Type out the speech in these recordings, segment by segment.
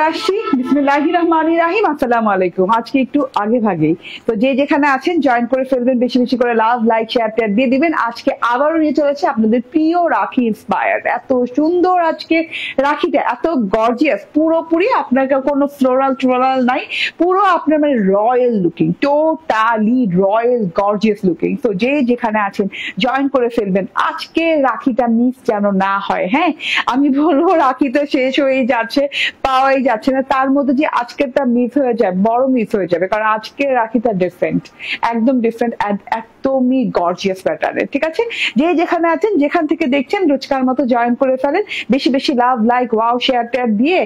আসছি। বিসমিল্লাহির রহমানির রহিম। আসসালামু আলাইকুম। আজকে একটু আগে ভাগেই তো যে যেখানে আছেন জয়েন করে ফেলবেন, বেশি বেশি করে লাভ, লাইক, শেয়ার টেয়ার দিয়ে দিবেন। আজকে আবারও নিয়ে চলেছে আপনাদের প্রিয় রাখি ইন্সপায়ার্ড। এত সুন্দর আজকে রাখিটা, এত গর্জিয়াস, পুরোপুরি আপনার কোনো ফ্লোরাল নাই, পুরো আপনার মানে royal looking, totally royal gorgeous looking. তো যে যেখানে আছেন জয়েন করে ফেলবেন। আজকে রাখিটা মিস যেন না হয়। হ্যাঁ, আমি বলবো রাখি তো শেষ হয়ে যাচ্ছে, পাওয়াই যাচ্ছে না, তার মধ্যে যে আজকেরটা মিস হয়ে যায়, বড় মিস হয়ে যাবে, কারণ আজকে রাখিটা ডিফারেন্ট, একদম ডিফারেন্ট, একদমই গর্জিয়াস প্যাটার্নের। ঠিক আছে, যে যেখানে আছেন, যেখান থেকে দেখছেন, রোজকার মতো জয়েন করে ফেলেন, বেশি বেশি লাভ, লাইক, ওয়াও, শেয়ার টেয়ার দিয়ে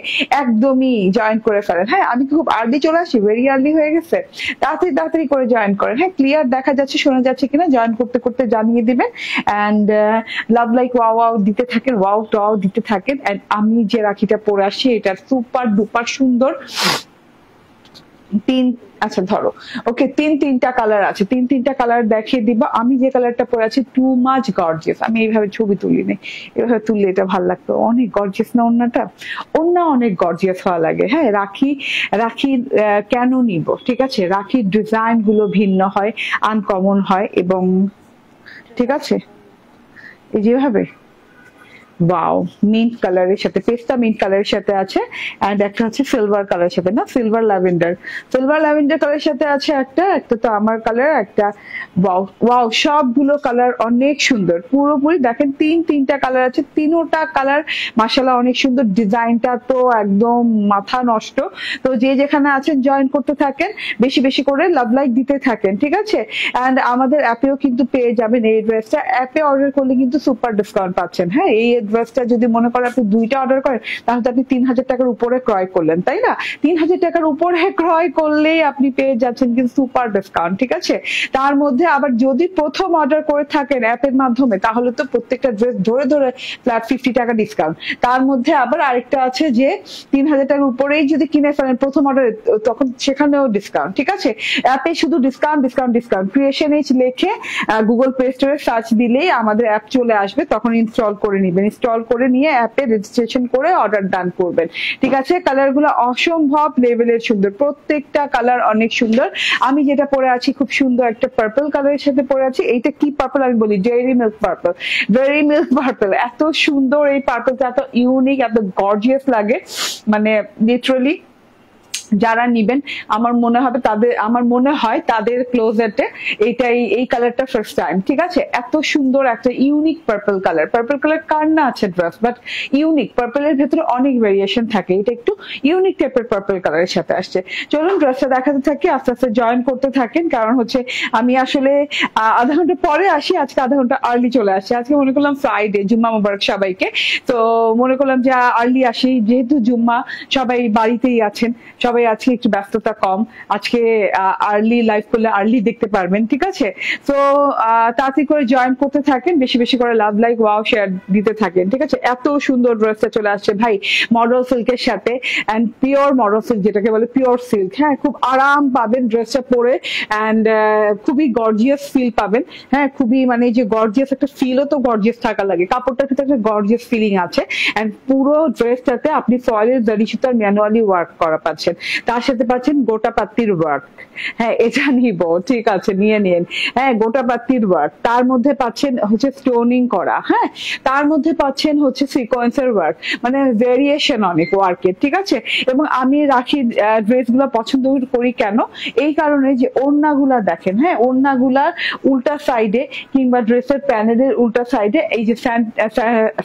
একদমই জয়েন করে ফেলেন। হ্যাঁ, আমি খুব আর্লি চলে আসি, ভেরি আর্লি হয়ে গেছে, তাড়াতাড়ি তাড়াতাড়ি করে জয়েন করেন। হ্যাঁ, ক্লিয়ার দেখা যাচ্ছে, শোনা যাচ্ছে কিনা জয়েন করতে করতে জানিয়ে দিবেন। And love, like, wow wow দিতে থাকেন, ওয়াও টাও দিতে থাকেন। অ্যান্ড আমি যে রাখিটা পরে আসছি এটা সুপার ডুপার সুন্দর। আচ্ছা ধরো, ওকে, তিনটা কালার আছে, তিনটা কালার দেখিয়ে দিব। আমি যে কালারটা পরে আছি টু মাচ গর্জিয়াস। আমি এইভাবে ছবি তুলি নাই, এভাবে তুললে এটা ভালো লাগতো। অনেক গর্জিয়াস না ওড়নাটা? ওড়না অনেক গর্জিয়াস হওয়া লাগে। হ্যাঁ, রাখি কেন নিব? ঠিক আছে, রাখির ডিজাইন গুলো ভিন্ন হয়, আনকমন হয়, এবং ঠিক আছে এই যেভাবে ওয়াও মিন্ট কালারের সাথে, পেস্তা মিন্ট কালারের সাথে আছে, এন্ড একটা হচ্ছে সিলভার কালারের সাথে, না সিলভার ল্যাভেন্ডার কালারের সাথে আছে একটা তো আমার কালার, একটা ওয়াও ওয়াও, সবগুলো কালার অনেক সুন্দর। পুরোপুরি দেখেন তিনটা কালার আছে, তিনোটা কালার মাশাআল্লাহ অনেক সুন্দর। ডিজাইনটা তো একদম মাথা নষ্ট। তো যে যেখানে আছেন জয়েন করতে থাকেন, বেশি বেশি করে লাভ লাইক দিতে থাকেন। ঠিক আছে, এন্ড আমাদের অ্যাপেও কিন্তু পেয়ে যাবেন এই ড্রেসটা। অ্যাপে অর্ডার করলে কিন্তু সুপার ডিসকাউন্ট পাচ্ছেন। হ্যাঁ, এই ড্রেসটা যদি মনে করেন আপনি দুইটা অর্ডার করেন, তাহলে আপনি 3000 টাকার উপরে ক্রয় করলেন, তাই না? 3000 টাকার উপরে ক্রয় করলেই আপনি পেয়ে যাচ্ছেন কিন্তু সুপার ডিসকাউন্ট। ঠিক আছে, তার মধ্যে আবার যদি প্রথম অর্ডার করে থাকেন অ্যাপের মাধ্যমে, তাহলে তো প্রত্যেকটা ড্রেস ধরে ধরে ফ্ল্যাট 50 টাকা ডিসকাউন্ট। তার মধ্যে আবার আরেকটা আছে যে 3000 টাকার উপরেই যদি কিনে ফেলেন প্রথম অর্ডারে, তখন সেখানেও ডিসকাউন্ট। ঠিক আছে, অ্যাপে শুধু discount discount discount. Creation H লিখে গুগল প্লে স্টোরে সার্চ দিলেই আমাদের অ্যাপ চলে আসবে, তখন ইনস্টল করে নিবেন। ইনস্টল করে নিয়ে অ্যাপে রেজিস্ট্রেশন করে অর্ডার ডান করবেন। ঠিক আছে, কালার গুলো অসম্ভব লেভেলের সুন্দর, প্রত্যেকটা কালার অনেক সুন্দর। আমি যেটা পরে আছি খুব সুন্দর একটা পার্পল কালারের সাথে পরে আছি। এইটা কি পার্পল আমি বলি? Dairy milk purple, dairy milk purple. এত সুন্দর এই পার্পলটা, এত ইউনিক, এত গর্জিয়াস লাগে, মানে লিটারালি যারা নিবেন আমার মনে হয় তাদের ক্লোজেটে এই কালারটা ফার্স্ট টাইম। ঠিক আছে, এত সুন্দর একটা ইউনিক পার্পল কালার কার না আছে ড্রেস, বাট ইউনিক। পার্পলের ভেতরে অনেক ভেরিয়েশন থাকে, এটা একটু ইউনিক টাইপের পার্পল কালারের সাথে আসছে। চলুন ড্রেসটা দেখাতে থাকি, আস্তে আস্তে জয়েন করতে থাকেন। কারণ হচ্ছে আমি আসলে আধা ঘন্টা পরে আসি, আজকে আধা ঘন্টা আর্লি চলে আসি। আজকে মনে করলাম ফ্রাইডে, জুম্মা মোবারক সবাইকে, তো মনে করলাম যে আর্লি আসি, যেহেতু জুম্মা সবাই বাড়িতেই আছেন, সবাই আজকে একটু ব্যস্ততা কম। আজকে আর্লি লাইভ করলে আর্লি দেখতে পারবেন। ঠিক আছে, তো তাড়াতাড়ি করে জয়েন করতে থাকেন, বেশি বেশি করে লাভ, লাইক, ওয়াও, শেয়ার দিতে থাকেন। ঠিক আছে, এত সুন্দর ড্রেসটা চলে আসছে ভাই, মডেল সিল্কের সাথে, এন্ড পিওর মডেল সিল্ক, যেটাকে বলে পিওর সিল্ক। হ্যাঁ, খুব আরাম পাবেন ড্রেসটা পরে, এন্ড খুবই গর্জিয়াস ফিল পাবেন। হ্যাঁ, খুবই মানে যে গর্জিয়াস একটা ফিলও তো গর্জিয়াস থাকা লাগে, কাপড়টার ভিতরে একটা গর্জিয়াস ফিলিং আছে। এন্ড পুরো ড্রেসটাতে আপনি ফয়েলের জারি সুতার ম্যানুয়ালি ওয়ার্ক করা পাচ্ছেন, তার সাথে পাচ্ছেন গোটা পাত্তির ওয়ার্ক। হ্যাঁ, এটা নিব, ঠিক আছে, নিয়ে নিন। হ্যাঁ, গোটা পাত্তির ওয়ার্ক, তার মধ্যে পাচ্ছেন হচ্ছে স্টোনিং করা। হ্যাঁ, তার মধ্যে পাচ্ছেন হচ্ছে সিকোয়েন্সের ওয়ার্ক, মানে ভেরিয়েশন অনেক ওয়ার্কের। ঠিক আছে, এবং আমি রাখি ড্রেসগুলো পছন্দ করি কেন? এই কারণে যে ওড়নাগুলা দেখেন। হ্যাঁ, ওড়নাগুলার উল্টা সাইডে কিংবা ড্রেসের প্যানেলের উল্টা সাইডে এই যে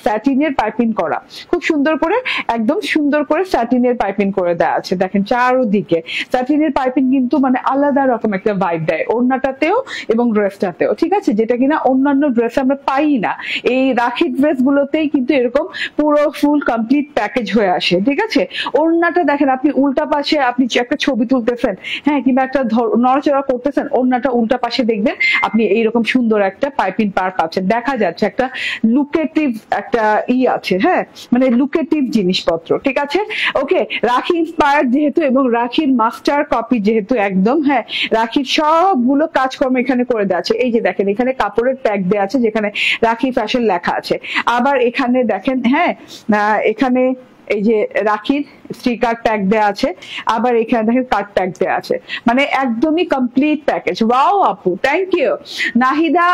স্যাটিনের পাইপিং করা, খুব সুন্দর করে, একদম সুন্দর করে স্যাটিনের পাইপিং করে দেওয়া আছে। দেখেন চারদিকে স্যাটিনের পাইপিং কিন্তু মানে আলাদা রকম একটা ভাইব দেয় ওড়নাটাতেও এবং ড্রেসটাতেও। ঠিক আছে, যেটা কিনা অন্যান্য ড্রেস আমরা পাই না। এই রাখি ড্রেস গুলোতেই কিন্তু এরকম পুরো ফুল কমপ্লিট প্যাকেজ হয়ে আসে। ঠিক আছে, ওড়নাটা দেখেন, আপনি উল্টা পাশে আপনি একটা ছবি তুলতেছেন, হ্যাঁ, কিংবা একটা নড়াচড়া করতেছেন, ওড়নাটা উল্টা পাশে দেখবেন আপনি এইরকম সুন্দর একটা পাইপিং পার পাচ্ছেন। দেখা যাচ্ছে একটা লুকেটিভ একটা আছে। হ্যাঁ, মানে লুকেটিভ জিনিসপত্র। ঠিক আছে, ওকে, রাখি ইন্সপায়ার্ড যেহেতু এবং রাখির মাস্টার কপি যেহেতু একদম, হ্যাঁ, রাখির সবগুলো কাজকর্ম এখানে করে দেওয়া আছে। এই যে দেখেন, এখানে কাপড়ের ট্যাগ দেওয়া আছে যেখানে রাখি ফ্যাশন লেখা আছে। আবার এখানে দেখেন, হ্যাঁ, এখানে এই যে রাখির স্টিকার ট্যাগ দেওয়া আছে, আবার এখানে দেখেন কার্ড ট্যাগ দেওয়া আছে, মানে একদমই কমপ্লিট প্যাকেজ। ওয়াও আপু, থ্যাংক ইউ। নাহিদা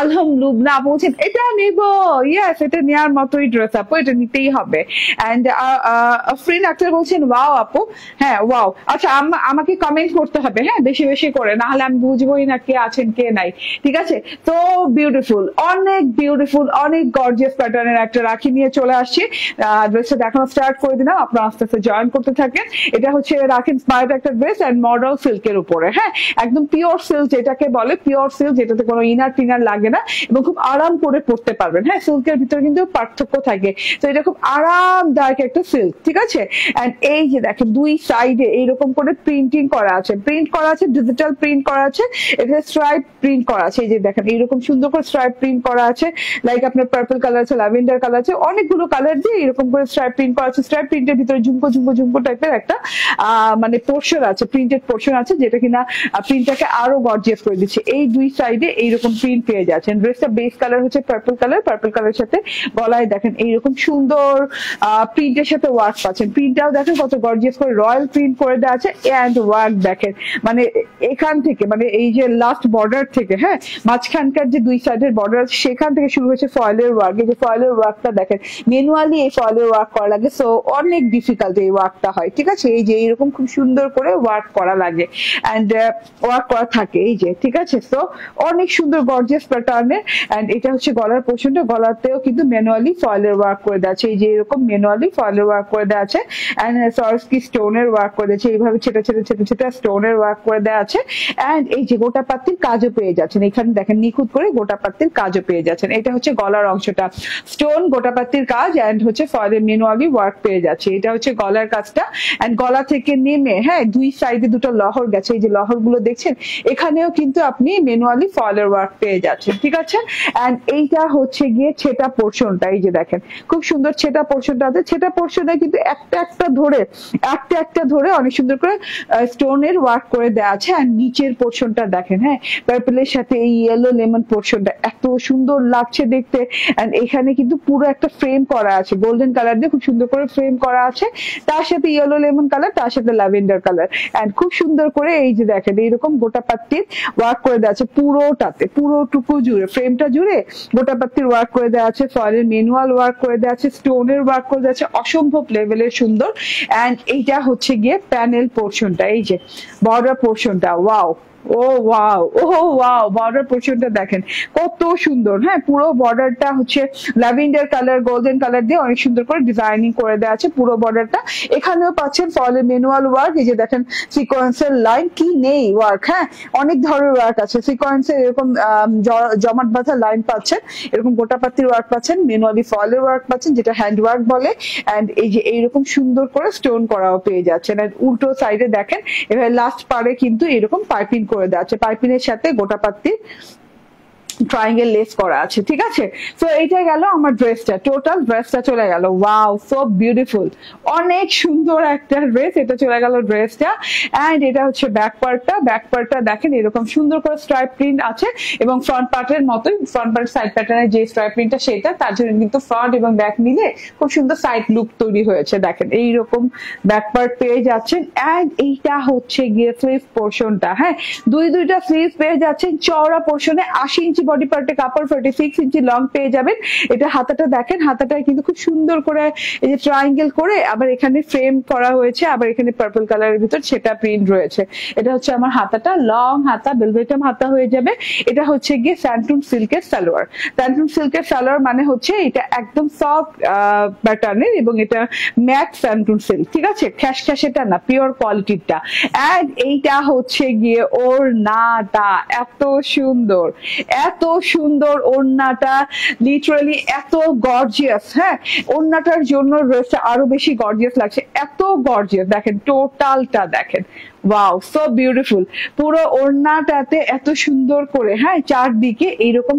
আলহাম লুবনা বলছেন এটা নেব, ইয়েস এটা নেওয়ার মতোই ড্রেস আপু, এটা নিতেই হবে। এন্ড ফ্রেন্ড আক্তার বলছেন ওয়াও আপু, হ্যাঁ ওয়াও। আচ্ছা আমাকে কমেন্ট করতে হবে হ্যাঁ, বেশি বেশি করে, না হলে আমি বুঝবোই না কে আছেন কে নাই, ঠিক আছে? তো বিউটিফুল, অনেক গর্জিয়াস প্যাটার্নের একটা রাখি নিয়ে চলে আসছি। ড্রেসটা দেখানো স্টার্ট করে দিলাম, আপনারা আস্তে আস্তে জয়েন করতে থাকেন। এটা হচ্ছে রাখি ইন্সপায়ার্ড একটা ড্রেস এন্ড মডেল সিল্কের উপরে, হ্যাঁ একদম পিওর সিল্ক যেটাকে বলে, পিওর সিল্ক যেটাতে কোনো ইনার টিনার লাগে না এবং খুব আরাম করে পরতে পারবেন। হ্যাঁ সিল্কের ভিতরে কিন্তু পার্থক্য থাকে, তো এটা খুব আরামদায়ক একটা সিল্ক, ঠিক আছে? এন্ড এই যে দেখেন দুই সাইডে এইরকম করে প্রিন্টিং করা আছে, ডিজিটাল প্রিন্ট করা আছে, এটা স্ট্রাইপ প্রিন্ট করা আছে। এই যে দেখেন এইরকম সুন্দর করে স্ট্রাইপ প্রিন্ট করা আছে, লাইক আপনার পার্পল কালার আছে, ল্যাভেন্ডার কালার আছে, অনেকগুলো কালার দিয়ে এরকম করে স্ট্রাইপ প্রিন্ট করা আছে। স্ট্রাইপ প্রিন্টের ভিতরে ঝুমকো টাইপের একটা মানে পোর্শন আছে, প্রিন্টেড পোর্শন আছে, যেটা কিনা প্রিন্টটাকে আরো গর্জিয়াস করে দিচ্ছে। এই দুই সাইডে এইরকম প্রিন্ট পেয়ে যাচ্ছেন। ড্রেসটা বেস কালার হচ্ছে পার্পল কালারের সাথে গলায় দেখেন এইরকম সুন্দর প্রিন্টের সাথে ওয়ার্ক পাচ্ছেন। প্রিন্টটাও দেখেন কত গর্জিয়াস করে রয়্যাল প্রিন্ট করে দেওয়া আছে, এন্ড ওয়ার্ক দেখেন মানে এখান থেকে, মানে এই যে লাস্ট বর্ডার থেকে, হ্যাঁ মাঝখানকার যে দুই সাইডের বর্ডার আছে সেখান থেকে শুরু হয়েছে ফয়েলের ওয়ার্ক। এই যে ফয়েলের ওয়ার্কটা দেখেন, ম্যানুয়ালি এই ফয়েলের ওয়ার্ক করা লাগে, সো অনেক ডিফিকাল্ট এই ওয়ার্কটা হয়, ঠিক আছে? এই যে এইরকম খুব সুন্দর করে ওয়ার্ক করা লাগে এন্ড ওয়ার্ক করা থাকে, এই যে ঠিক আছে? সো অনেক সুন্দর গর্জিয়াস প্যাটার্নের। এন্ড এটা হচ্ছে গলার পোর্শনটা, গলাতেও কিন্তু ম্যানুয়ালি ফয়েলের ওয়ার্ক করে দেওয়া আছে, এই যে এরকম ম্যানুয়ালি ফয়েলের ওয়ার্ক করে দেওয়া আছে এন্ড সরস্কি স্টোনের ওয়ার্ক করে দিয়েছে, এইভাবে ছেটা স্টোনের ওয়ার্ক করে দেওয়া আছে। এন্ড এই যে গোটা পাত্তির কাজও পেয়ে যাচ্ছেন, এখানে দেখেন নিখুঁত করে গোটা পাত্তির কাজও পেয়ে যাচ্ছেন। এটা হচ্ছে গলার অংশটা, স্টোন গোটা পাত্তির কাজ এন্ড হচ্ছে ফয়েলের ম্যানুয়ালি ওয়ার্ক পেয়ে যাচ্ছে। এটা হচ্ছে গলার কাজটা। এন্ড গলা থেকে নেমে, হ্যাঁ দুই সাইডে দুটো লহর গেছে, এই যে লহর গুলো দেখছেন, এখানেও কিন্তু আপনি ম্যানুয়ালি ফয়েলের ওয়ার্ক পেয়ে যাচ্ছেন, ঠিক আছে? এন্ড এইটা হচ্ছে গিয়ে ছেটা পোর্শনটা, এই যে দেখেন খুব সুন্দর ছেটা পোর্শনটা আছে। ছেটা পোর্শনে কিন্তু একটা একটা ধরে অনেক সুন্দর করে স্টোনের ওয়ার্ক করে দেওয়া আছে। আর নিচের পোর্শনটা দেখেন, হ্যাঁ পার্পলের সাথে এই ইয়েলো লেমন পোর্শনটা এত সুন্দর লাগছে দেখতে। এন্ড এখানে কিন্তু পুরো একটা ফ্রেম করা আছে, গোল্ডেন কালার দিয়ে খুব সুন্দর করে ফ্রেম করা আছে, তার সাথে ইয়েলো লেমন কালার, তার সাথে ল্যাভেন্ডার কালার। এন্ড খুব সুন্দর করে এই যে দেখেন এইরকম গোটা পাত্তির ওয়ার্ক করে দেওয়া আছে পুরোটাতে, পুরোটুকু জুড়ে, ফ্রেমটা জুড়ে গোটা পাত্তির ওয়ার্ক করে দেওয়া আছে, ফয়েলের ম্যানুয়াল ওয়ার্ক করে দেওয়া আছে, স্টোনের ওয়ার্ক করে দেওয়া আছে, অসম্ভব লেভেলের সুন্দর। এন্ড এইটা হচ্ছে গিয়ে প্যানেল পোর্শনটা, এই যে বর্ডার পোর্শনটা, ওয়াও বর্ডার পোর্শনটা দেখেন কত সুন্দর, হ্যাঁ পুরো বর্ডারটা হচ্ছে ল্যাভেন্ডার কালার, গোল্ডেন কালার দিয়ে অনেক সুন্দর করে ডিজাইনিং করে দেওয়া আছে পুরো বর্ডারটা। এখানেও পাচ্ছেন ফয়েলের ম্যানুয়াল ওয়ার্ক, এই যে দেখেন সিকোয়েন্সের লাইন, কি নেই ওয়ার্ক, হ্যাঁ অনেক ধরনের ওয়ার্ক আছে। সিকোয়েন্সের এরকম জমাট বাঁধা লাইন পাচ্ছেন, এরকম গোটা পাত্তির ওয়ার্ক পাচ্ছেন, ম্যানুয়ালি ফয়েলের ওয়ার্ক পাচ্ছেন যেটা হ্যান্ড ওয়ার্ক বলে। এন্ড এই যে এইরকম সুন্দর করে স্টোন করাও পেয়ে যাচ্ছেন। এন্ড উল্টো সাইডে দেখেন এবার লাস্ট পারে কিন্তু এরকম পাইপিং করে দেওয়া আছে, পাইপিনের সাথে গোটা পাত্তির ট্রায়াঙ্গেল লেস করা আছে, ঠিক আছে? তো এইটা গেল আমার ড্রেসটা, টোটাল ড্রেসটা চলে গেল। ওয়াও সো বিউটিফুল, অনেক সুন্দর একটা ড্রেস, এটা চলে গেল ড্রেসটা। এন্ড এটা হচ্ছে ব্যাক পার্টটা দেখেন এরকম সুন্দর করে স্ট্রাইপ প্রিন্ট আছে এবং ফ্রন্ট পার্টের মতোই, ফ্রন্ট পার্ট সাইড প্যাটার্নের যে স্ট্রাইপ প্রিন্টটা সেটা, তার জন্য কিন্তু ফ্রন্ট এবং ব্যাক মিলে খুব সুন্দর সাইড লুক তৈরি হয়েছে। দেখেন এইরকম ব্যাক পার্ট পেয়ে যাচ্ছেন। এন্ড এইটা হচ্ছে গিয়ে স্লিভ পোর্শনটা, হ্যাঁ দুইটা স্লিভ পেয়ে যাচ্ছেন। চওড়া পোর্শনে 80 ইঞ্চি বডি পার্টে কাপড়, 46 ইঞ্চি লং পেয়ে যাবেন। এটা হাতাটা দেখেন, হাতাটা কিন্তু খুব সুন্দর করে এই যে ট্রায়াঙ্গেল করে আবার এখানে ফ্রেম করা হয়েছে, আবার এখানে পার্পল কালারের ভিতর সেটা প্রিন্ট রয়েছে। এটা হচ্ছে আমার হাতাটা, লং হাতা, বেলভেটাম হাতা হয়ে যাবে। এটা হচ্ছে গিয়ে স্যান্টুন সিল্কের সালোয়ার। স্যান্টুন সিল্কের সালোয়ার মানে হচ্ছে এটা একদম সফট প্যাটার্নের এবং এটা ম্যাট স্যান্টুন সিল্ক, ঠিক আছে? খ্যাসখ্যাসেটা না, পিওর কোয়ালিটিটা। এন্ড এইটা হচ্ছে গিয়ে ওড়নাটা, এত সুন্দর ওড়নাটা, লিটারালি এত গর্জিয়াস, হ্যাঁ ওড়নাটার জন্য ড্রেসটা আরো বেশি গর্জিয়াস লাগছে, এত গর্জিয়াস। দেখেন টোটালটা দেখেন, ওয়াও, সো বিউটিফুল। পুরো ওড়নাটাতে এত সুন্দর করে, হ্যাঁ, চারদিকে এইরকম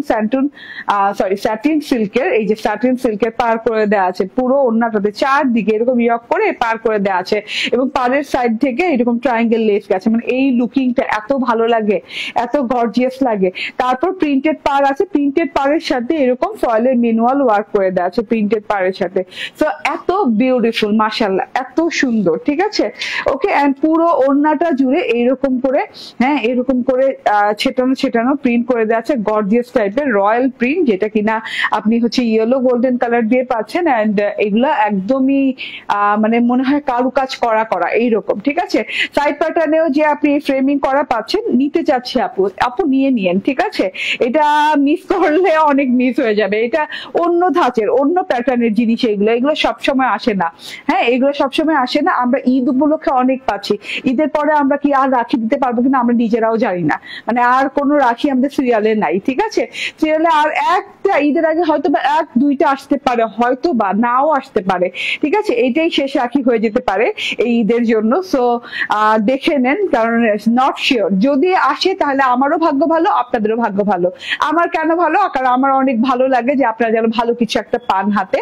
স্যাটিন সিল্কের, এই যে স্যাটিন সিল্কের পার করে দেওয়া আছে পুরো ওড়নাটাতে, চারদিকে এরকম ইয়ক করে পার করে দেওয়া আছে, এবং পাড়ের সাইড থেকে এরকম ট্রায়াঙ্গেল লেস গেছে। মানে এই লুকিংটা এত ভালো লাগে, এত গর্জিয়াস লাগে। তারপর প্রিন্টেড পার আছে, প্রিন্টেড পাড়ের সাথে এরকম ফয়েলের ম্যানুয়াল ওয়ার্ক করে দেওয়া আছে প্রিন্টেড পাড়ের সাথে। তো এত বিউটিফুল, মাশাআল্লাহ, এত সুন্দর। ঠিক আছে, ওকে। এন্ড পুরো ওড়নাটা জুড়ে এইরকম করে, হ্যাঁ, এরকম করে ছেটানো ছেটানো প্রিন্ট করে দেওয়া আছে, গর্জিয়াস টাইপের রয়্যাল প্রিন্ট, যেটা কিনা আপনি হচ্ছে ইয়েলো গোল্ডেন কালার দিয়ে পাচ্ছেন। এন্ড এগুলা একদমই মানে মনে হয় কারুকাজ করা করা এইরকম। ঠিক আছে, সাইড প্যাটার্নেও যে আপনি ফ্রেমিং করা পাচ্ছেন, নিতে চাচ্ছি আপু নিয়ে নিয়েন। ঠিক আছে, এটা মিস করলে অনেক মিস হয়ে যাবে। এটা অন্য ধাঁচের, অন্য প্যাটার্নের জিনিস, এগুলো সবসময় আসে না। হ্যাঁ, এগুলো সবসময় আসে না। আমরা ঈদ উপলক্ষে অনেক পাচ্ছি। ঈদের পরে আমরা কি আর রাখি দিতে পারবো কিনা আমরা নিজেরাও জানি না। মানে আর কোনো রাখি আমাদের সিরিয়ালে নাই। ঠিক আছে, সিরিয়ালে আর একটা ঈদের আগে হয়তো বা এক দুইটা আসতে পারে, হয়তো বা নাও আসতে পারে। ঠিক আছে, এটাই শেষ রাখি হয়ে যেতে পারে এই ঈদের জন্য। সো দেখে নেন, কারণ নট শিওর। যদি আসে তাহলে আমারও ভাগ্য ভালো, আপনাদেরও ভাগ্য ভালো। আমার কেন ভালো? কারণ আমার অনেক ভালো লাগে যে আপনারা যেন ভালো কিছু একটা পান হাতে।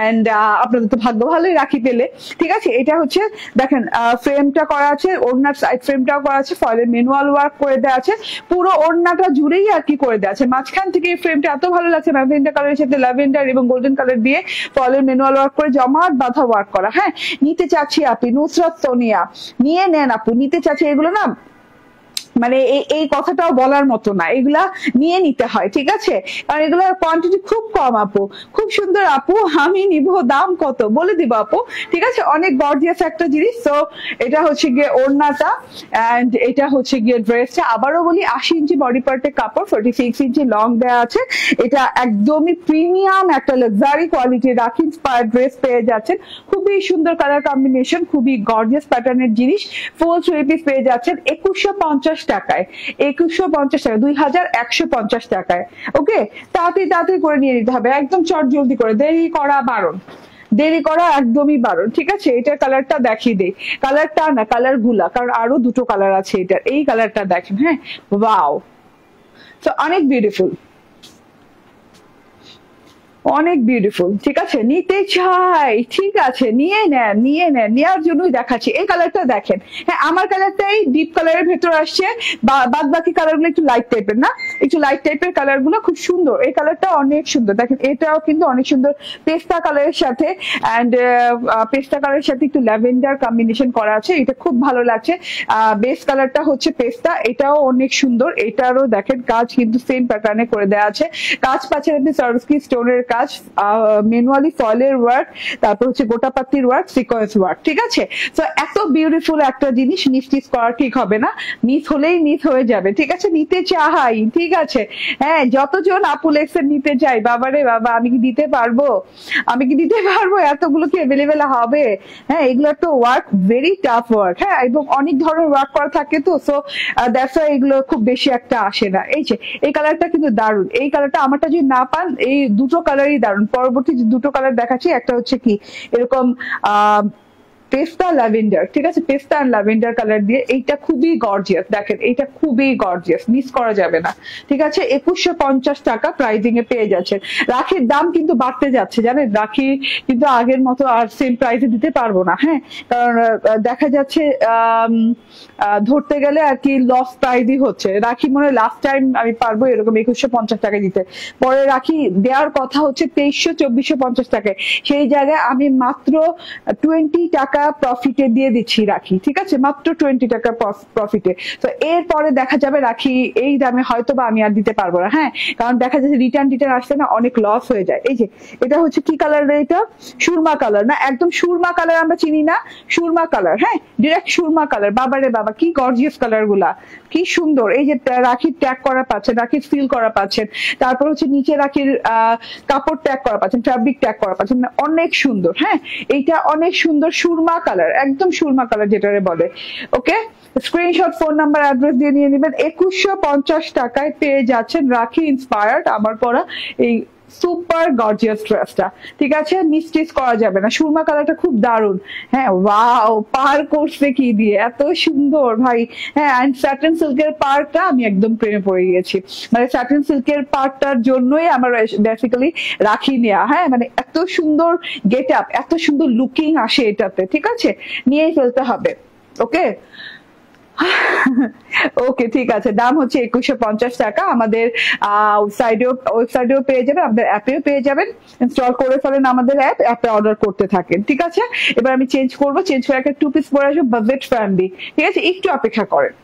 এন্ড আপনাদের তো ভাগ্য ভালোই রাখি পেলে। ঠিক আছে, এটা হচ্ছে দেখেন ফ্রেমটা করা আছে, ওড়নার সাইড ফ্রেমটাও করা আছে, ফয়েলের ম্যানুয়াল ওয়ার্ক করে দেওয়া আছে, পুরো ওড়নাটা জুড়েই আর কি করে দেওয়া আছে। মাঝখান থেকে এই ফ্রেমটা এত ভালো লাগছে, ম্যাজেন্টা কালারের সাথে ল্যাভেন্ডার এবং গোল্ডেন কালার দিয়ে ফয়েলের ম্যানুয়াল ওয়ার্ক করে জমাট বাঁধা ওয়ার্ক করা। হ্যাঁ, নিতে চাচ্ছি আপনি, নুসরাত সোনিয়া, নিয়ে নেন আপু, নিতে চাচ্ছি। এগুলো না মানে এই কথাটাও বলার মতো না, এগুলা নিয়ে নিতে হয়। ঠিক আছে, কারণ এগুলোর কোয়ান্টিটি খুব কম আপু। খুব সুন্দর আপু, আমি নিব, দাম কত বলে দিব আপু। ঠিক আছে, অনেক গর্জিয়াস একটা জিনিস। তো এটা হচ্ছে গিয়ে ওড়নাটা, এন্ড এটা হচ্ছে গিয়ে ড্রেসটা। আবারও বলি, 80 ইঞ্চি বডি পার্টের কাপড়, 46 ইঞ্চি লং দেওয়া আছে। এটা একদমই প্রিমিয়াম একটা লাক্সারি কোয়ালিটির রাখি ইন্সপায়ার্ড ড্রেস পেয়ে যাচ্ছেন। খুবই সুন্দর কালার কম্বিনেশন, খুবই গর্জিয়াস প্যাটার্নের জিনিস। ফুল থ্রি পিস পেয়ে যাচ্ছেন 2150 টাকায়, 2150 টাকা, 2150 টাকায়। ওকে, তাড়াতাড়ি করে নিয়ে নিতে হবে, একদম চট জলদি করে, দেরি করা বারণ, দেরি করা একদমই বারণ। ঠিক আছে, এটার কালারটা দেখিয়ে দেই, কালারটা না কালার গুলা, কারণ আরো দুটো কালার আছে এটার। এই কালারটা দেখেন, হ্যাঁ, ওয়াও, তো অনেক বিউটিফুল, অনেক বিউটিফুল। ঠিক আছে, নিতে চাই, ঠিক আছে, নিয়ে নেন, নেওয়ার জন্যই দেখাচ্ছি। এই কালারটা দেখেন, হ্যাঁ, আমার কালারটাই ডিপ কালারের ভেতর আসছে, বাদ বাকি কালার গুলো একটু লাইট টাইপের, না একটু লাইট টাইপের কালার গুলো খুব সুন্দর। এই কালারটা অনেক সুন্দর, দেখেন এটাও কিন্তু অনেক সুন্দর, পেস্তা কালারের সাথে, এন্ড পেস্তা কালারের সাথে একটু ল্যাভেন্ডার কম্বিনেশন করা আছে, এটা খুব ভালো লাগছে। বেস কালারটা হচ্ছে পেস্তা, এটাও অনেক সুন্দর। এটারও দেখেন কাজ কিন্তু সেম প্যাটার্নে করে দেওয়া আছে, কাজ পাচ্ছেন আপনি সার্ভিস স্টোনের কাজ, ম্যানুয়ালি ফয়েলের ওয়ার্ক, তারপর হচ্ছে গোটাপাতির ওয়ার্ক, সিকোয়েন্স ওয়ার্ক। ঠিক আছে, তো এত বিউটিফুল একটা জিনিস মিস করা ঠিক হবে না, মিস হলেই মিস হয়ে যাবে। ঠিক আছে, নিতে চাই। ঠিক আছে, হ্যাঁ, যতজন আপু লেক্সের নিতে চাই, বাবারে বাবা, আমি কি দিতে পারবো? এতগুলো কি অ্যাভেলেবেল হবে? হ্যাঁ, এগুলো তো ওয়ার্ক, ভেরি টাফ ওয়ার্ক। হ্যাঁ, এবং অনেক ধরনের ওয়ার্ক করা থাকে, তো সো দ্যাটস ওয়াই এগুলো খুব বেশি একটা আসে না। এই যে এই কালারটা কিন্তু দারুণ, এই কালারটা আমারটা যদি না পান, এই দুটো কালারই দারুণ। পরবর্তী যে দুটো কালার দেখাচ্ছি, একটা হচ্ছে কি এরকম পেস্তা ল্যাভেন্ডার। ঠিক আছে, পেস্তা আর ল্যাভেন্ডার কালার দিয়ে, এইটা খুবই গর্জিয়াস। দেখেন, এইটা খুবই গর্জিয়াস, মিস করা যাবে না। ঠিক আছে, 2150 টাকা প্রাইজিং এ পেয়ে যাচ্ছেন। রাখির দাম কিন্তু বাড়তে যাচ্ছে, জানেন, রাখি কিন্তু আগের মতো আর সেম প্রাইসে দিতে পারবো না। হ্যাঁ, কারণ দেখা যাচ্ছে ধরতে গেলে আর কি লস প্রাইজই হচ্ছে। রাখি মনে হয় লাস্ট টাইম আমি পারবো এরকম 2150 টাকা দিতে, পরে রাখি দেওয়ার কথা হচ্ছে 2300-2450 টাকায়। সেই জায়গায় আমি মাত্র 20 টাকা প্রফিটে দিয়ে দিচ্ছি রাখি। ঠিক আছে, মাত্র 20 টাকা প্রফিটে। তো এরপরে দেখা যাবে রাখি এই দামে হয়তো বা আমি আর দিতে পারবো না। হ্যাঁ, কারণ দেখা যাচ্ছে রিটার্ন আসলে না অনেক লস হয়ে যায়। এই যে এটা হচ্ছে কি কালার, এটা সুরমা কালার, না একদম সুরমা কালার, আমরা চিনি না সুরমা কালার। হ্যাঁ, ডিরেক্ট সুরমা কালার। বাবারে বাবা, কি গর্জিয়াস কালার গুলা, কি সুন্দর। এই যে রাখির ট্যাগ করা পাচ্ছেন, রাখির ফিল করা পাচ্ছেন, তারপর হচ্ছে নিচে রাখির কাপড় ট্যাগ করা পাচ্ছেন, ফ্যাব্রিক ট্যাগ করা পাচ্ছেন, অনেক সুন্দর। হ্যাঁ, এইটা অনেক সুন্দর, সুরমা কালার, একদম সুরমা কালার যেটারে বলে। ওকে, স্ক্রিনশট, ফোন নাম্বার, অ্যাড্রেস দিয়ে নিয়ে নেবেন। 2150 টাকায় পেয়ে যাচ্ছেন রাখি ইন্সপায়ার্ড আমার পরা এই সুপার গর্জিয়াস ড্রেসটা, ঠিক আছে? মিস্টেক করা যাবে না। সুরমা কালারটা খুব দারুণ। হ্যাঁ, ওয়াও, পার করছে কি দিয়ে, এত সুন্দর ভাই। হ্যাঁ, এন্ড স্যাটিন সিল্কের পার্টটা আমি একদম প্রেমে পড়ে গিয়েছি। মানে স্যাটিন সিল্কের পার্টটার জন্যই আমার বেসিক্যালি রাখি নেওয়া। হ্যাঁ, মানে এত সুন্দর গেট আপ, এত সুন্দর লুকিং আসে এটাতে, ঠিক আছে? নিয়েই ফেলতে হবে। ওকে ওকে, ঠিক আছে। দাম হচ্ছে 2150 টাকা। আমাদের ওয়েবসাইটেও পেয়ে যাবেন, আমাদের অ্যাপেও পেয়ে যাবেন। ইনস্টল করে ফেলেন আমাদের অ্যাপে অর্ডার করতে থাকেন, ঠিক আছে? এবার আমি চেঞ্জ করবো, চেঞ্জ করে একটা 2 পিস পরে আসবো, বাজেট ফ্রেন্ডলি, ঠিক আছে? একটু অপেক্ষা করেন।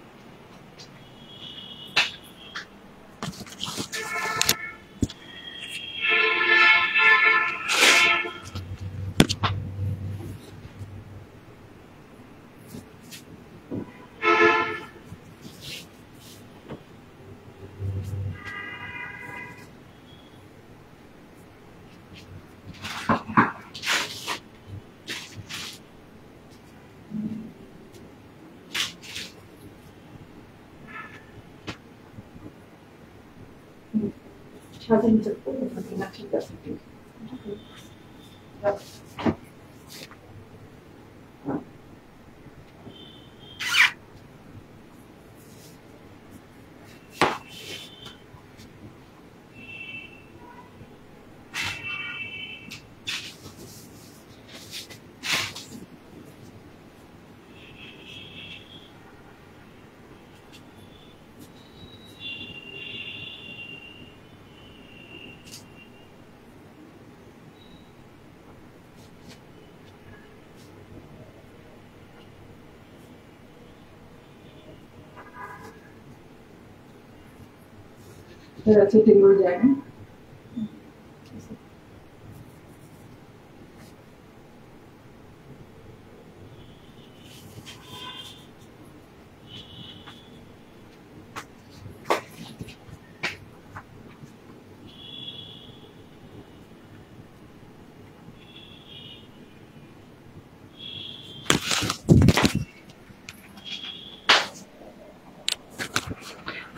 জায়গা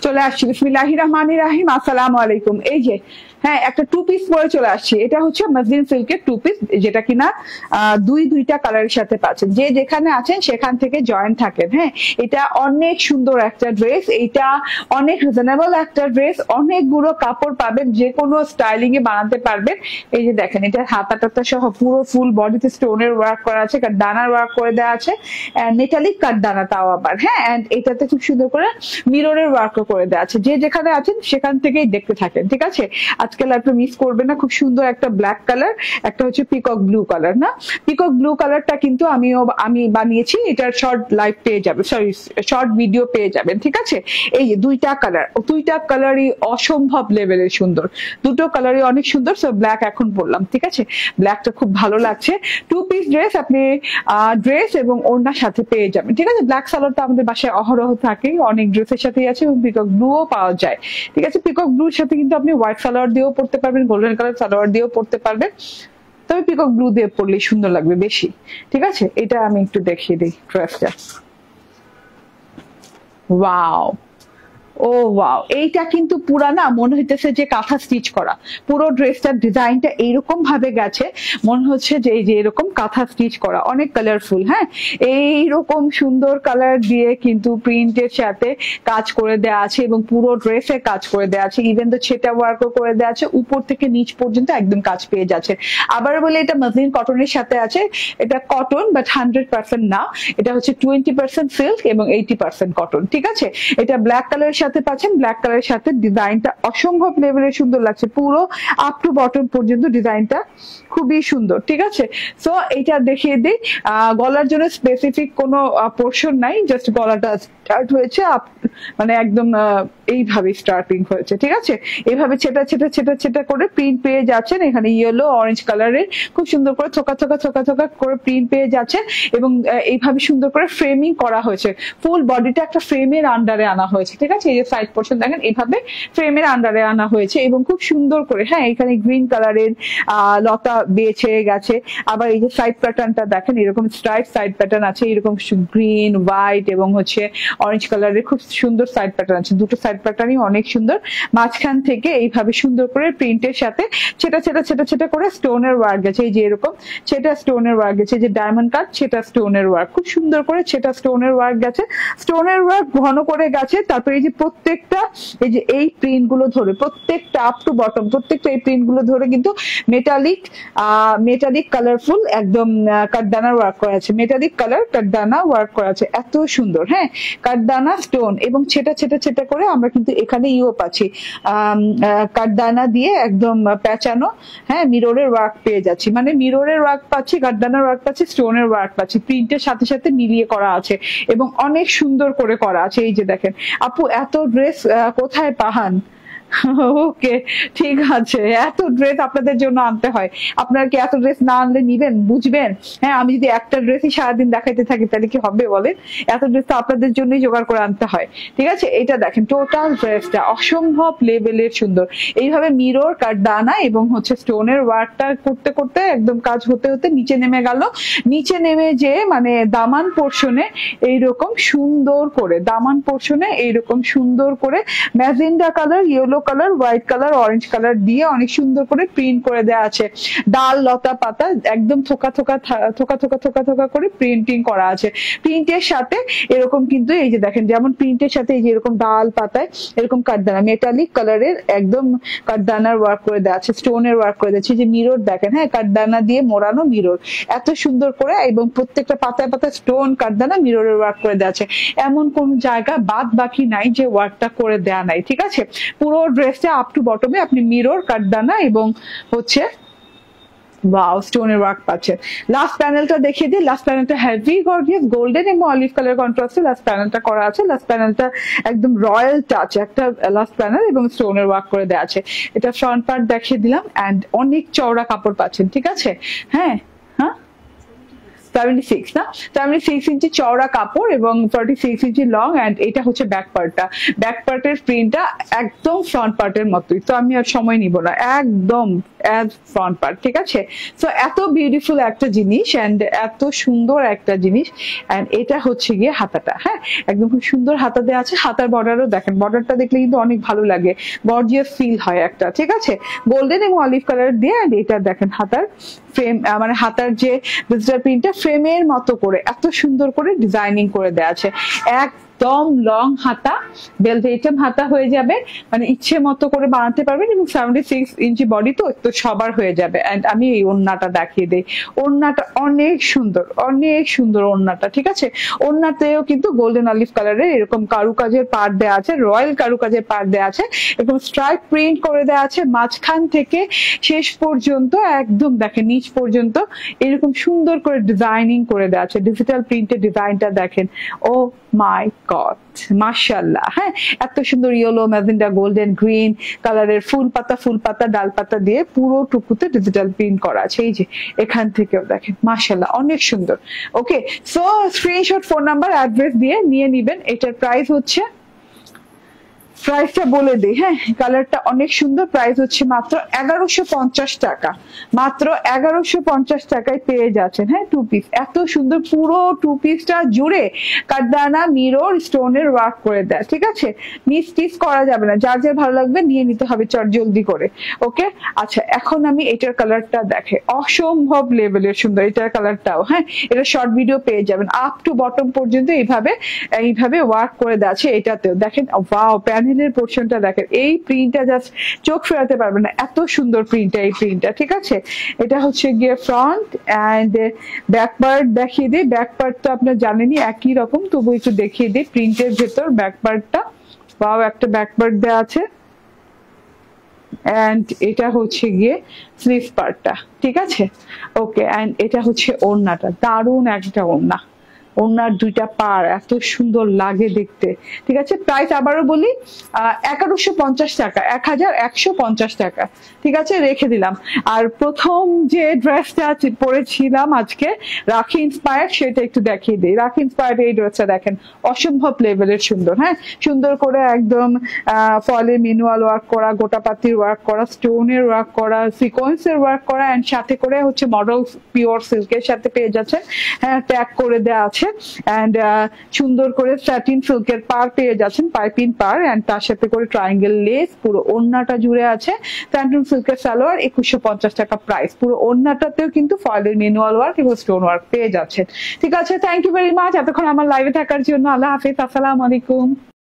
চলে আসছি। বিসমিল্লাহির রহমানির রহিম। আসসালামু আলাইকুম। এই যে হ্যাঁ, একটা 2 পিস পরে চলে আসছি। এটা হচ্ছে মসলিন সিল্কের 2 পিস, যেটা কিনা দুইটা কালারের সাথে পাচ্ছেন। যে যেখানে আছেন সেখান থেকে জয়েন থাকেন। হ্যাঁ, এটা অনেক সুন্দর একটা ড্রেস, এটা অনেক রিজনেবল একটা ড্রেস, অনেকগুলো কাপড় পাবেন, যে কোনো স্টাইলিং এ বানাতে পারবেন। এই যে দেখেন, এটা হাতাটা সহ পুরো ফুল বডিতে স্টোনের ওয়ার্ক করা আছে, ডানার ওয়ার্ক করে দেওয়া আছে, মেটালিক কাট দানা তাও আবার। হ্যাঁ, এন্ড এটাতে খুব সুন্দর করে মিররের ওয়ার্ক করে দেওয়া আছে। যে যেখানে আছেন সেখান থেকেই দেখতে থাকেন, ঠিক আছে? আজকে লাইভটা মিস করবেন না। খুব সুন্দর একটা ব্ল্যাক কালার, একটা হচ্ছে পিকক ব্লু কালার। না, পিকক ব্লু কালারটা কিন্তু আমি বানিয়েছি, এটার শর্ট লাইভ পেয়ে যাবে, সরি শর্ট ভিডিও পেয়ে যাবেন, ঠিক আছে? এই যে দুইটা কালারই অসম্ভব লেভেলের সুন্দর, দুটো কালারই অনেক সুন্দর। সো ব্ল্যাক এখন বললাম, ঠিক আছে? ব্ল্যাকটা খুব ভালো লাগছে। 2 পিস ড্রেস আপনি ড্রেস এবং ওড়নার সাথে পেয়ে যাবেন, ঠিক আছে? ব্ল্যাক সালোয়ার তো আমাদের বাসায় অহরহ থাকে, অনেক ড্রেসের সাথেই আছে, এবং পিকক ব্লুও পাওয়া যায়, ঠিক আছে? পিকক ব্লুর সাথে কিন্তু আপনি হোয়াইট সালোয়ার দিয়েও পড়তে পারবেন, গোল্ডেন কালার সালোয়ার দিয়েও পড়তে পারবেন, তবে পিকক ব্লু দিয়ে পড়লে সুন্দর লাগবে বেশি, ঠিক আছে? এটা আমি একটু দেখিয়ে দিই ড্রেসটা। ওয়াও, ও ওয়াও, এইটা কিন্তু পুরা না মনে হইতেছে যে কাঁথা স্টিচ করা। পুরো ড্রেসটার ডিজাইনটা এইরকম ভাবে গেছে, মনে হচ্ছে যে এই যে এরকম কাঁথা স্টিচ করা, অনেক কালারফুল। হ্যাঁ, এইরকম সুন্দর কালার দিয়ে কিন্তু প্রিন্টের সাথে কাজ করে দেওয়া আছে, এবং পুরো ড্রেসে কাজ করে দেওয়া আছে। ইভেন তো ছেটা ওয়ার্কও করে দেওয়া আছে, উপর থেকে নিচ পর্যন্ত একদম কাজ পেয়ে যাচ্ছে। আবার বলে এটা মসলিন কটনের সাথে আছে। এটা কটন, বাট 100% না, এটা হচ্ছে 20% সিল্ক এবং 80% কটন, ঠিক আছে? এটা ব্ল্যাক কালারের সাথে পাচ্ছেন, ব্ল্যাক কালারের সাথে ডিজাইনটা অসম্ভব লেভেলের সুন্দর লাগছে, পুরো আপ টু বটম পর্যন্ত ডিজাইনটা খুবই সুন্দর, ঠিক আছে? সো এইটা দেখিয়ে দিই। গলার জন্য স্পেসিফিক কোনো পোর্শন নাই, জাস্ট গলাটা স্টার্ট হয়েছে, মানে একদম এইভাবে স্টার্টিং হয়েছে, ঠিক আছে? এইভাবে ছেটা ছেটা ছেটা ছেটা করে প্রিন্ট পেয়ে যাচ্ছেন। এখানে ইয়েলো অরেঞ্জ কালারের খুব সুন্দর করে থোকা থোকা থোকা থোকা করে প্রিন্ট পেয়ে যাচ্ছেন, এবং এইভাবে সুন্দর করে ফ্রেমিং করা হয়েছে। ফুল বডিটা একটা ফ্রেমের আন্ডারে আনা হয়েছে, ঠিক আছে? এই যে সাইড পোর্শন দেখেন, এইভাবে ফ্রেমের আন্ডারে আনা হয়েছে, এবং খুব সুন্দর করে, হ্যাঁ, এখানে গ্রিন কালারের লতা বেছে গেছে। আবার এই যে সাইড প্যাটার্নটা দেখেন, এরকম স্ট্রাইপ সাইড প্যাটার্ন আছে, এরকম গ্রিন, হোয়াইট এবং হচ্ছে অরেঞ্জ কালারের খুব সুন্দর সাইড প্যাটার্ন আছে, দুটো সাইড প্যাটার্নই অনেক সুন্দর। মাঝখান থেকে এইভাবে সুন্দর করে প্রিন্টের সাথে ছেটা ছেটা ছেটা ছেটা করে স্টোনের ওয়ার্ক গেছে, এই যে এরকম সেটা স্টোনের ওয়ার্ক গেছে, যে ডায়মন্ড কাট সেটা স্টোনের ওয়ার্ক, খুব সুন্দর করে সেটা স্টোনের ওয়ার্ক গেছে, স্টোনের ওয়ার্ক ঘন করে গেছে। তারপরে এই যে প্রত্যেকটা এই যে এই প্রিন্ট গুলো ধরে প্রত্যেকটা আপ টু বটম প্রত্যেকটা এই প্রিন্ট গুলো ধরে কিন্তু মেটালিক কালারফুল একদম কাঠদানার ওয়ার্ক করা আছে, মেটালিক কালার কাঠদানা ওয়ার্ক করা আছে, এত সুন্দর। হ্যাঁ, কাঠদানা স্টোন এবং ছেটা ছেটা ছেটা করে আমরা কিন্তু এখানে ইও পাচ্ছি, কাঠদানা দিয়ে একদম প্যাঁচানো, হ্যাঁ মিররের ওয়ার্ক পেয়ে যাচ্ছি, মানে মিররের ওয়ার্ক পাচ্ছি, কাঠদানার ওয়ার্ক পাচ্ছি, স্টোনের ওয়ার্ক পাচ্ছি, প্রিন্টের সাথে সাথে মিলিয়ে করা আছে এবং অনেক সুন্দর করে করা আছে। এই যে দেখেন আপু, এত ড্রেস কোথায় পাহান? ওকে, ঠিক আছে, এত ড্রেস আপনাদের জন্য আনতে হয়, আপনার কি এত ড্রেস না আনলে নিবেন, বুঝবেন? হ্যাঁ, আমি যদি একটা ড্রেসই সারাদিন দেখাইতে থাকি তাহলে কি হবে বলেন? এত ড্রেস তো আপনাদের জন্যই জোগাড় করে আনতে হয়, ঠিক আছে? এটা দেখেন টোটাল ড্রেসটা অসম্ভব লেভেলের সুন্দর, এইভাবে মিরর কাঠদানা এবং হচ্ছে স্টোনের ওয়ার্কটা করতে করতে একদম কাজ হতে হতে নিচে নেমে গেল, নিচে নেমে যে মানে দামান পোর্শনে এইরকম সুন্দর করে, দামান পোর্শনে এইরকম সুন্দর করে magenta colour, yellow colour, white colour, orange colour দিয়ে অনেক সুন্দর করে প্রিন্ট করে দেওয়া আছে, ডাল লতা পাতা একদম থোকা থোকা থোকা থোকা থোকা থোকা করে প্রিন্টিং করা আছে। প্রিন্টের সাথে এরকম কিন্তু এই যে দেখেন, যেমন প্রিন্টের সাথে এই যে এরকম ডাল পাতায় এরকম কাঠদানা মেটালিক কালারের একদম কাঠদানার ওয়ার্ক করে দেওয়া আছে, স্টোনের ওয়ার্ক করে দিচ্ছে, যে মিরর দেখেন, হ্যাঁ কাঠদানা দিয়ে মোড়ানো মিরর এত সুন্দর করে, এবং প্রত্যেকটা পাতায় পাতায় স্টোন কাঠদানা মিররের ওয়ার্ক করে দেওয়া আছে, এমন কোন জায়গা বাদ বাকি নাই যে ওয়ার্কটা করে দেওয়া নাই, ঠিক আছে? পুরো ড্রেসটা আপ টু বটমে আপনি মিরর কাঠদানা এবং হচ্ছে ওয়াও স্টোনের ওয়ার্ক পাচ্ছেন। লাস্ট প্যানেলটা দেখিয়ে দিই, লাস্ট প্যানেলটা হেভি গর্জিয়াস গোল্ডেন এবং অলিভ কালার কন্ট্রাস্টে লাস্ট প্যানেলটা করা আছে, লাস্ট প্যানেলটা একদম রয়্যাল টাচ একটা লাস্ট প্যানেল এবং স্টোনের ওয়ার্ক করে দেওয়া আছে। এটা ফ্রন্ট পার্ট দেখিয়ে দিলাম, এন্ড অনেক চওড়া কাপড় পাচ্ছেন, ঠিক আছে? হ্যাঁ 76 না, 76 ইঞ্চি চওড়া কাপড় এবং 46 ইঞ্চি লং, এন্ড এটা হচ্ছে ব্যাক পার্টটা, ব্যাক পার্টের প্রিন্টটা একদম ফ্রন্ট পার্টের মতোই, তো আমি আর সময় নিব না, একদম অ্যাজ ফ্রন্ট পার্ট, ঠিক আছে? সো এত বিউটিফুল একটা জিনিস এন্ড এত সুন্দর একটা জিনিস, এন্ড এটা হচ্ছে গিয়ে হাতাটা, হ্যাঁ একদম খুব সুন্দর হাতা দেওয়া আছে, হাতার বর্ডারও দেখেন, বর্ডারটা দেখলে কিন্তু অনেক ভালো লাগে, গর্জিয়াস ফিল হয় একটা, ঠিক আছে? গোল্ডেন এবং অলিভ কালার দিয়ে, এন্ড এটা দেখেন হাতার ফ্রেম, মানে হাতার যে ডিজিটাল প্রিন্টটা ফ্রেমের মতো করে এত সুন্দর করে ডিজাইনিং করে দেওয়া আছে, একদম লং হাতা, বেলভেটম হাতা হয়ে যাবে, মানে ইচ্ছে মতো করে বানাতে পারবেন, এবং 76 ইঞ্চি বডি তো সবার হয়ে যাবে। এন্ড আমি এই ওড়নাটা দেখিয়ে দিই, ওড়নাটা অনেক সুন্দর ওড়নাটা, ঠিক আছে? ওড়নাতেও কিন্তু গোল্ডেন অলিভ কালারের এরকম কারুকাজের পাড় দেওয়া আছে, রয়্যাল কারুকাজের পাড় দেওয়া আছে, এবং স্ট্রাইপ প্রিন্ট করে দেওয়া আছে, মাঝখান থেকে শেষ পর্যন্ত একদম দেখেন নিচ পর্যন্ত এরকম সুন্দর করে ডিজাইনিং করে দেওয়া আছে, ডিজিটাল প্রিন্টের ডিজাইনটা দেখেন, ও মাই গড মাশাআল্লাহ। হ্যাঁ, এত সুন্দর ইয়েলো, ম্যাজেন্ডা, গোল্ডেন, গ্রিন কালারের ফুল পাতা ডাল পাতা দিয়ে পুরো টুকুতে ডিজিটাল প্রিন্ট করা আছে, এই যে এখান থেকেও দেখেন মাশাআল্লাহ অনেক সুন্দর। Okay, so screenshot, phone number, address দিয়ে নিয়ে নিবেন। এটার প্রাইস হচ্ছে, প্রাইসটা বলে দিই, হ্যাঁ কালারটা অনেক সুন্দর, প্রাইস হচ্ছে মাত্র 1150 টাকা, মাত্র 1150 টাকায় পেয়ে যাচ্ছেন। হ্যাঁ, টু পিস এত সুন্দর, পুরো টু পিসটা জুড়ে কাঠদানা মিরর স্টোনের ওয়ার্ক করে দেয়, ঠিক আছে? মিস টিস করা যাবে না, যার যার ভালো লাগবে নিয়ে নিতে হবে চট জলদি করে। ওকে, আচ্ছা এখন আমি এটার কালারটা দেখে, অসম্ভব লেভেলের সুন্দর এটার কালারটাও। হ্যাঁ, এটা শর্ট ভিডিও পেয়ে যাবেন, আপ টু বটম পর্যন্ত এইভাবে ওয়ার্ক করে দেওয়া আছে। এটাতেও দেখেন, ওয়াও প্যানেলের পোর্শনটা দেখেন, এই প্রিন্টটা জাস্ট চোখ ফেরাতে পারবেন না, এত সুন্দর প্রিন্টটা, এই প্রিন্টটা, ঠিক আছে? এটা হচ্ছে গিয়ে ফ্রন্ট, এন্ড ব্যাক পার্ট দেখিয়ে দিই। ব্যাক পার্ট তো আপনার জানেনই একই রকম, তবু একটু দেখিয়ে দিই প্রিন্টের ভেতর ব্যাক পার্টটা। ওয়াও, একটা ব্যাক পার্ট দেওয়া আছে, এন্ড এটা হচ্ছে গিয়ে স্লিভ পার্টটা, ঠিক আছে? ওকে, এন্ড এটা হচ্ছে ওড়নাটা, দারুণ একটা ওড়না, ওনার দুইটা পার এত সুন্দর লাগে দেখতে, ঠিক আছে? প্রাইস আবারও বলি 1150 টাকা, 1150 টাকা, ঠিক আছে? রেখে দিলাম। আর প্রথম যে ড্রেসটা পরেছিলাম আজকে রাখি ইন্সপায়ার্ড, সেটা একটু দেখিয়ে দিই। রাখি ইন্সপায়ার্ড এই ড্রেসটা দেখেন, অসম্ভব লেভেলের সুন্দর। হ্যাঁ, সুন্দর করে একদম ফলে মিনুয়াল ওয়ার্ক করা, গোটাপাতির ওয়ার্ক করা, স্টোনের ওয়ার্ক করা, সিকোয়েন্সের ওয়ার্ক করা, এন্ড সাথে করে হচ্ছে মডেল পিওর সিল্কের সাথে পেয়ে যাচ্ছে, হ্যাঁ ট্যাগ করে দেওয়া আছে, আছে অ্যান্ড সুন্দর করে স্যাটিন সিল্কের পার পেয়ে যাচ্ছেন, পাইপিং পার, অ্যান্ড তার সাথে করে ট্রায়াঙ্গেল লেস, পুরো ওড়নাটা জুড়ে আছে। স্যাটিন সিল্কের সালোয়ার 2150 টাকা প্রাইস। পুরো ওড়নাটাতেও কিন্তু ফয়েলের ম্যানুয়াল ওয়ার্ক এবং স্টোন ওয়ার্ক পেয়ে যাচ্ছেন। ঠিক আছে, থ্যাংক ইউ ভেরি মাচ এতক্ষণ আমার লাইভে থাকার জন্য। আল্লাহ হাফিজ, আসসালামু আলাইকুম।